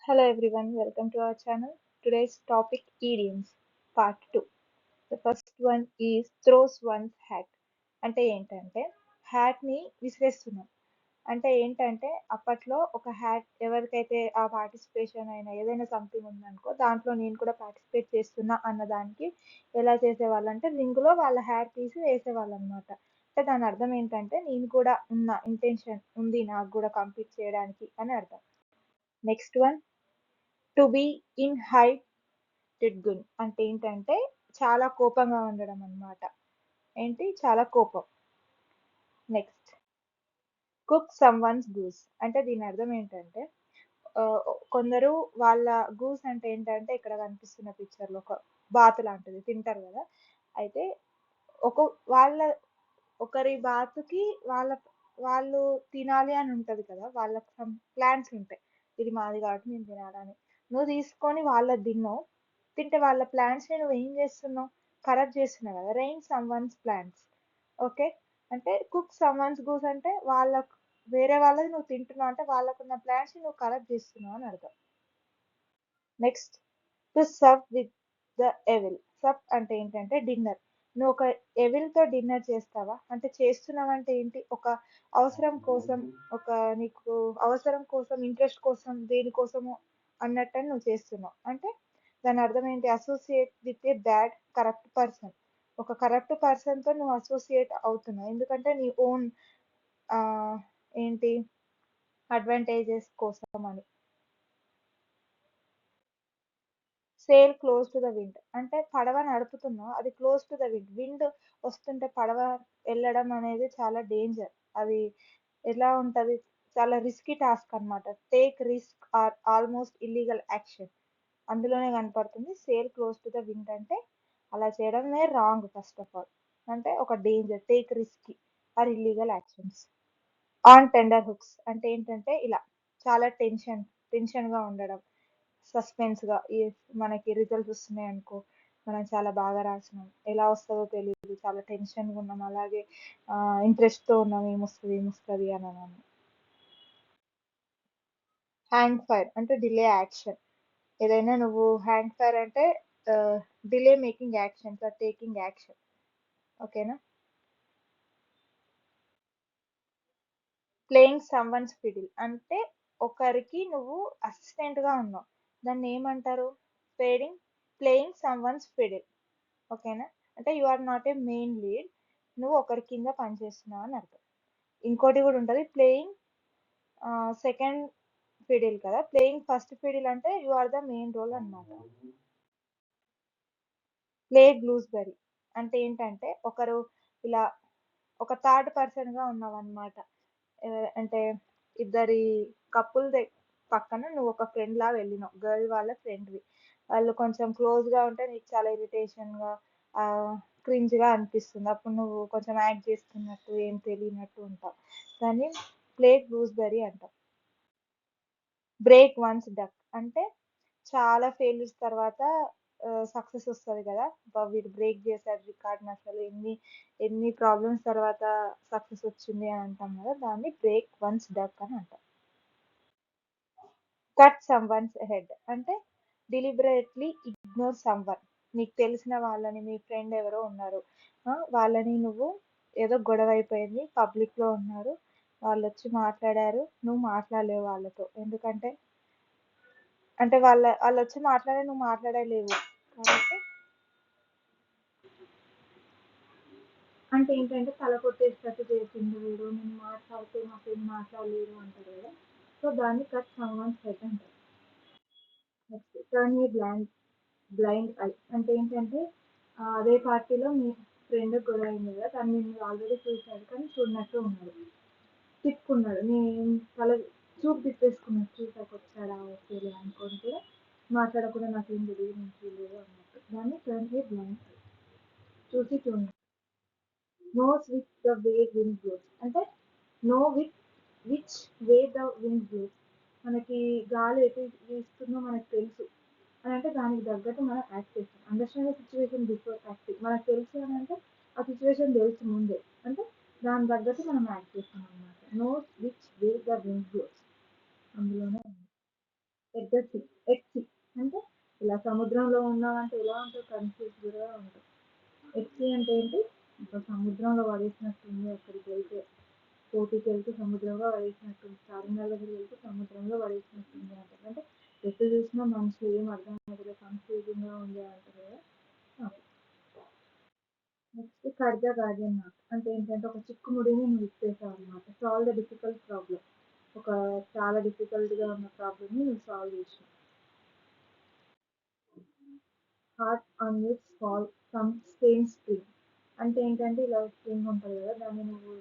Hello everyone, welcome to our channel. Today's topic idioms part 2. The first one is throws one's hat. అంటే ఏంటంటే hat ని విసిరేస్తున్నాం. అంటే ఏంటంటే అప్పట్లో ఒక హ్యాట్ ఎవరికైతే ఆ పార్టిసిపేషన్ అయినా ఏదైనా సంథింగ్ ఉందనుకో దాంట్లో నేను కూడా పార్టిసిపేట్ చేస్తున్నా అన్నదానికి ఎలా చేసేవాళ్ళంటే రింగులో వాళ్ళ హ్యాట్ తీసి వేసేవాళ్ళు అనమాట. అంటే దాని అర్థం ఏంటంటే నేను కూడా ఉన్న ఇంటెన్షన్ ఉంది నాకు కూడా కంప్లీట్ చేయడానికి అని అర్థం. Next one to be in high gun అంటే ఏంటంటే చాలా కోపంగా ఉండడం అన్నమాట. ఏంటి చాలా కోపం. Next cook someone's goose అంటే దీని అర్థం ఏంటంటే కొందరు వాళ్ళ గూస్ అంటే ఏంటంటే ఇక్కడ కనిపిస్తున్న పిక్చర్ లో ఒక బాతు లాంటిది తింటారు కదా. అయితే ఒక వాళ్ళ ఒకరి బాతుకి వాళ్ళు తినాలి అని ఉంటది కదా, వాళ్ళకి సమ్ ప్లాన్స్ ఉంటాయి. ఇది మాది కాబట్టి నేను తినాలని నువ్వు తీసుకొని వాళ్ళది తిన్నావు. తింటే వాళ్ళ ప్లాన్స్ ని నువ్వు ఏం చేస్తున్నావు, కరప్ట్ చేస్తున్నావు కదా. Rain some once plans. Okay, అంటే కుక్ సమ్ వన్స్ గూస్ అంటే వేరే వాళ్ళది నువ్వు తింటున్నావు అంటే వాళ్ళకున్న ప్లాన్స్ ని నువ్వు కరప్ట్ చేస్తున్నావు అని అర్థం. Next to serve with the evil. Serve అంటే ఏంటంటే డిన్నర్. నువ్వు ఒక ఎవెల్ తో డిన్నర్ చేస్తావా అంటే చేస్తున్నావంటే ఏంటి, ఒక అవసరం కోసం, ఒక నీకు అవసరం కోసం, ఇంట్రెస్ట్ కోసం, దేనికోసమో అన్నట్టు నువ్వు చేస్తున్నావు అంటే దాని అర్థం ఏంటి, associate with a bad corrupt person. ఒక కరప్ట్ పర్సన్ తో నువ్వు అసోసియేట్ అవుతున్నావు ఎందుకంటే నీ ఓన్ ఏంటి అడ్వాంటేజెస్ కోసం అని. Sale close to the wind అంటే పడవ నడుపుతున్నావు, అది close to the wind. Wind వస్తుంటే పడవ వెళ్ళడం అనేది చాలా డేంజర్. అది ఎలా ఉంటది, చాలా రిస్కీ టాస్క్ అన్నమాట. Take risk or almost illegal action అందులోనే కనపడుతుంది. Sail close to the wind అంటే అలా చేయడమే రాంగ్ ఫస్ట్ ఆఫ్ ఆల్. అంటే ఒక danger, take risky or illegal actions. On tenterhooks అంటే ఏంటంటే ఇలా చాలా టెన్షన్ గా ఉండడం, సస్పెన్స్ గా మనకి రిజల్ట్స్ వస్తున్నాయి అనుకో, మనం చాలా బాగా రాసినాం, ఎలా వస్తుందో తెలియదు, చాలా టెన్షన్ గా ఉన్నాం, అలాగే ఇంట్రెస్ట్ తో ఉన్నాం ఏమొస్తుంది అని అన్నాను. హ్యాంగ్ ఫైర్ అంటే డిలే యాక్షన్. ఏదైనా నువ్వు హ్యాంగ్ ఫైర్ అంటే delay making actions or taking action. ఓకేనా. ప్లేయింగ్ సమ్వన్స్ ఫిడిల్ అంటే ఒకరికి నువ్వు అసిస్టెంట్ గా ఉన్నావు, దాన్ని ఏమంటారు, ప్లేయింగ్ ప్లేయింగ్ సమ్వన్స్ ఫిడిల్. ఓకేనా, అంటే you are not a main lead, నువ్వు ఒకరి కింద పనిచేస్తున్నావు అని అర్థం. ఇంకోటి కూడా ఉంటుంది, ప్లేయింగ్ సెకండ్ ఫిడిల్ కదా, ప్లేయింగ్ ఫస్ట్ ఫిడిల్ అంటే you are the main role అన్నమాట. ప్లే గ్లూస్బెర్రీ అంటే ఏంటంటే ఒకరు ఇలా ఒక థర్డ్ పర్సన్ గా ఉన్నావు అనమాట. అంటే ఇద్దరి కపుల్ పక్కన నువ్వు ఒక ఫ్రెండ్ లా వెళ్ళినావు, గర్ల్ వాళ్ళ ఫ్రెండ్వి. వాళ్ళు కొంచెం క్లోజ్ గా ఉంటే నీకు చాలా ఇరిటేషన్ గా క్రింజ్ గా అనిపిస్తుంది, అప్పుడు నువ్వు కొంచెం యాక్ట్ చేస్తున్నట్టు ఏం తెలియనట్టు ఉంటావు. దాన్ని ప్లే గూస్బెర్రీ అంటాం. బ్రేక్ వన్స్ డక్ అంటే చాలా ఫెయిల్యూర్స్ తర్వాత సక్సెస్ వస్తుంది కదా. వీడు బ్రేక్ చేశాడు రికార్డ్ని, అసలు ఎన్ని ఎన్ని ప్రాబ్లమ్స్ తర్వాత సక్సెస్ వచ్చింది అని అంటాం కదా, దాన్ని బ్రేక్ వన్స్ డక్ అని అంటాం. కట్ సమ్ వన్స్ హెడ్ అంటే డిలిబరేట్లీ ఇగ్నోర్ సమ్ వన్. నీకు తెలిసిన వాళ్ళని, మీ ఫ్రెండ్ ఎవరో ఉన్నారు, వాళ్ళని నువ్వు ఏదో గొడవ అయిపోయింది, పబ్లిక్ లో ఉన్నారు, వాళ్ళు వచ్చి మాట్లాడారు, నువ్వు మాట్లాడలేవు వాళ్ళతో ఎందుకంటే అంటే వాళ్ళు వచ్చి మాట్లాడే నువ్వు మాట్లాడలేవు కాబట్టి. అంటే ఏంటంటే తల కొట్టేసినట్టు చేసిండు వీడు, నేను మాట్లాడితే మా ఫ్రెండ్ మాట్లాడలేరు అంటారు కదా, సో దాన్ని కట్ సమ్వన్స్ హెడ్ అంటారు. Next turn A blind I అంటే ఏంటంటే అదే పార్టీలో మీ ఫ్రెండ్ గొడవ అయింది కదా, తను నేను ఆల్రెడీ చూశాడు కానీ చూడనట్టు ఉన్నాడు, తిప్పుకున్నాడు, నేను తల చూపు తిప్పేసుకున్నాడు, చూసాక వచ్చాడా వచ్చేది అనుకోని కూడా మాట్లాడకుండా నాకేం తెలియదు నేను చూడలేదు అన్నట్టు, దాన్ని టర్న్ ఏ బ్లైండ్ ఐ, చూసి చూడండి. Knows with the way wind blows అంటే know with which way the wind blows. మనకి గాలి ఎటు వీస్తుందో మనకు తెలుసు అని అంటే దానికి తగ్గట్టు మనం యాక్ట్ చేస్తాం. Understand the situation before acting. మనకు తెలుసు అని అంటే ఆ సిచ్యువేషన్ తెలుసు ముందే, అంటే దాని తగ్గట్టు మనం యాక్ట్ చేస్తాం అనమాట. Knows which way the wind blows అందులోనే ఉంది. At the sea, at sea అంటే ఇలా సముద్రంలో ఉన్నామంటే ఎలా ఉంటుంది, కన్ఫ్యూజ్డ్‌గా ఉంటుంది. ఎట్ సీ అంటే ఏంటి? ఒక సముద్రంలో పడేసినట్టుంది అక్కడికి వెళ్తే, కోటికి వెళ్తే సముద్రంలో పడేసినట్టుంది, చార్మినార్ దగ్గరికి వెళ్తే సముద్రంలో పడేసినట్టుంది అంటారు. అంటే ఎటు చూసినా మనుషులు ఏం అర్థం అవ్వట్లేదు, కన్ఫ్యూజింగ్‌గా ఉంది అంటారు కదా. అది. నెక్స్ట్ కర్జా గార్డియన్ నాట్ అంటే ఏంటంటే ఒక చిక్కుముడిని నువ్వు ఇచ్చేసావు అనమాట. Solve the difficult problem. ఒక చాలా డిఫికల్ట్‌గా ఉన్న ప్రాబ్లమ్‌ని నువ్వు సాల్వ్ చేసినావు. Heart on which fall some strange spring అంటే ఏంటంటే ఇలా స్ప్రింగ్ ఉంటుంది కదా, దాన్ని నువ్వు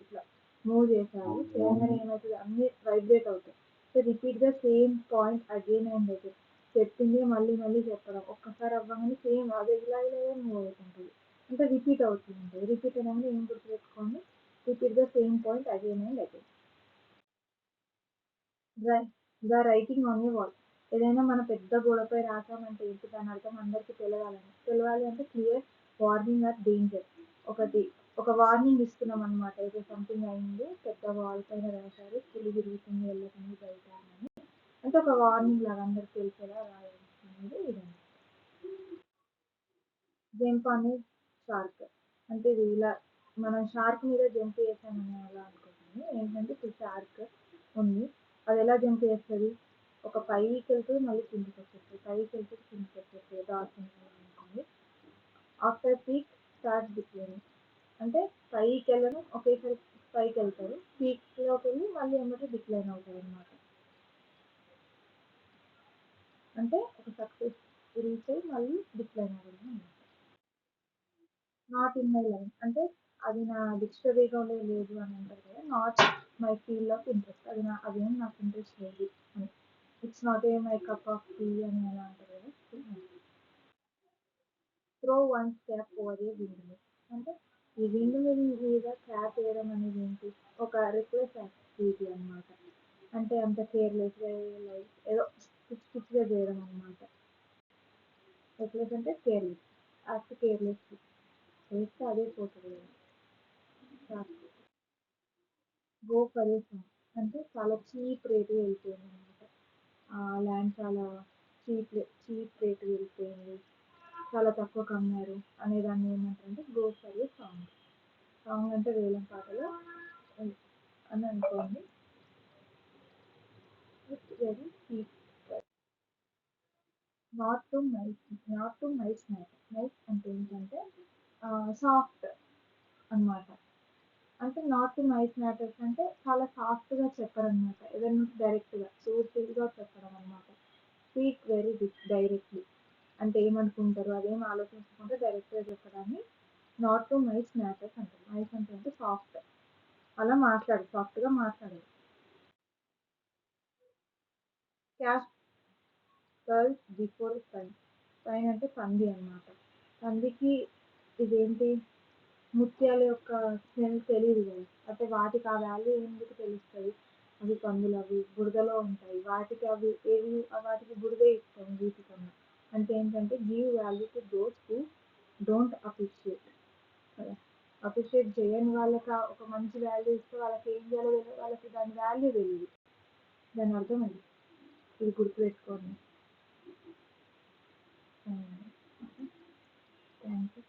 ఇట్లా మూవ్ చేసావు, చేయంగానే ఏమవుతుంది, అన్నీ వైబ్రేట్ అవుతాయి. So repeat the same point again and again. చెప్పింది మళ్ళీ మళ్ళీ చెప్పడం, ఒక్కసారి అవ్వగానే సేమ్ అదే ఇలా ఇలా మూవ్ అవుతుంటుంది, అంటే రిపీట్ అవుతూ ఉంటుంది. రిపీట్ అనేది ఏం గుర్తుపెట్టుకోండి, repeat the same point again and again. The writing on a wall ఏదైనా మన పెద్ద గోడపై రాసామంటే ఏంటి, దాని అర్థం అందరికీ తెలియాలి అంటే క్లియర్ వార్నింగ్ ఆర్ డేంజర్. ఒకటి ఒక వార్నింగ్ ఇస్తున్నాం అనమాట, ఏదో సంథింగ్ అయింది, పెద్ద వాల్ పైన రాశారు, పులి తిరుగుతుంది వెళ్ళకండి బయట అని, అంటే ఒక వార్నింగ్ లాగా అందరికి తెలిసేలా రాయాల్సింది ఇదండి. జంప్ అనే షార్క్ అంటే ఇది ఇలా మనం షార్క్ మీద జంప్ చేసామని అలా అనుకుంటుంది. ఏంటంటే ఇప్పుడు షార్క్ ఉంది, అది ఎలా జంప్ చేస్తుంది, ఒక పైకి వెళ్తుంది మళ్ళీ కిందికి వచ్చేస్తుంది, పైకి వెళ్తుంది కిందికి వచ్చేస్తుంది, డాల్ఫిన్ అనుకోండి. ఆఫ్టర్ పీక్ స్టార్ట్ డిక్లైన్ అంటే పైకి వెళ్ళడం ఒకేసారి పైకి వెళ్తారు, పీక్లోకి వెళ్ళి మళ్ళీ ఏమంటే డిక్లైన్ అవుతారు అనమాట. అంటే ఒక సక్సెస్ రీచ్ అయ్యి మళ్ళీ డిక్లైన్ అవ్వడం అనమాట. నాట్ ఇన్ మై లైన్ అంటే అది నా డిక్షనరీలోనే లేదు అని అంటారు కదా, not my field of interest, అదేం నాకు ఇంట్రెస్ట్ లేదు అని. It's not a my cup of tea అని అలా అంటారు కదా. Throw one's cap over a windmill అంటే ఈ విండ్ మిల్ మీద క్యాప్ వేయడం అనేది ఏంటి, ఒక రిక్వెస్ట్ యాక్టివిటీ అనమాట. అంటే అంత కేర్లెస్గా లైక్ ఏదో పిచ్చి పిచ్చిగా చేయడం అనమాట. రిక్వెస్ట్ అంటే కేర్లెస్, యాక్ట్ కేర్లెస్ వేస్తే అదే పోతుంది కదా. గో ఫర్ ఏ సాంగ్ అంటే చాలా చీప్ రేట్ వెళ్ళిపోయింది అనమాట. ల్యాండ్ చాలా చీప్ రేట్ వెళ్ళిపోయింది, చాలా తక్కువకు అమ్మారు అనేదాన్ని ఏమంటారంటే go for a song. Song అంటే వేలం పాటలు అని అనుకోండి. It's very cheap. Not to mince matter. Mince అంటే ఏంటంటే సాఫ్ట్ అన్నమాట. అంటే నాట్ టు మైస్ మ్యాటర్స్ అంటే చాలా సాఫ్ట్గా చెప్పరనమాట, ఏదైనా డైరెక్ట్గా సూటిగా చెప్పడం అనమాట. స్పీక్ వెరీ డైరెక్ట్లీ అంటే ఏమనుకుంటారు అదేం ఆలోచించకుండా డైరెక్ట్గా చెప్పడాన్ని నాట్ టు మైస్ మ్యాటర్స్ అంటారు. మైస్ అంటే సాఫ్ట్, అలా సాఫ్ట్గా మాట్లాడాలి. Cash girls before spine. Spine అంటే పంది అనమాట. పందికి ఇదేంటి, ముత్యాల యొక్క స్మెల్ తెలియదు కదా, అంటే వాటికి ఆ వాల్యూ ఎందుకు తెలుస్తుంది, అవి పందులు, అవి బురదలో ఉంటాయి, వాటికి అవి ఏవి, వాటికి బురదే ఇస్తాం వీటికన్నా. అంటే ఏంటంటే give value to those who don't appreciate కదా. అప్రిషియేట్ చేయని వాళ్ళకి ఒక మంచి వాల్యూ ఇస్తే వాళ్ళకి ఏం చేయాలో తెలియదు, వాళ్ళకి దాని వాల్యూ తెలియదు, దాని అర్థం అది. ఇది గుర్తుపెట్టుకోండి. Thank you.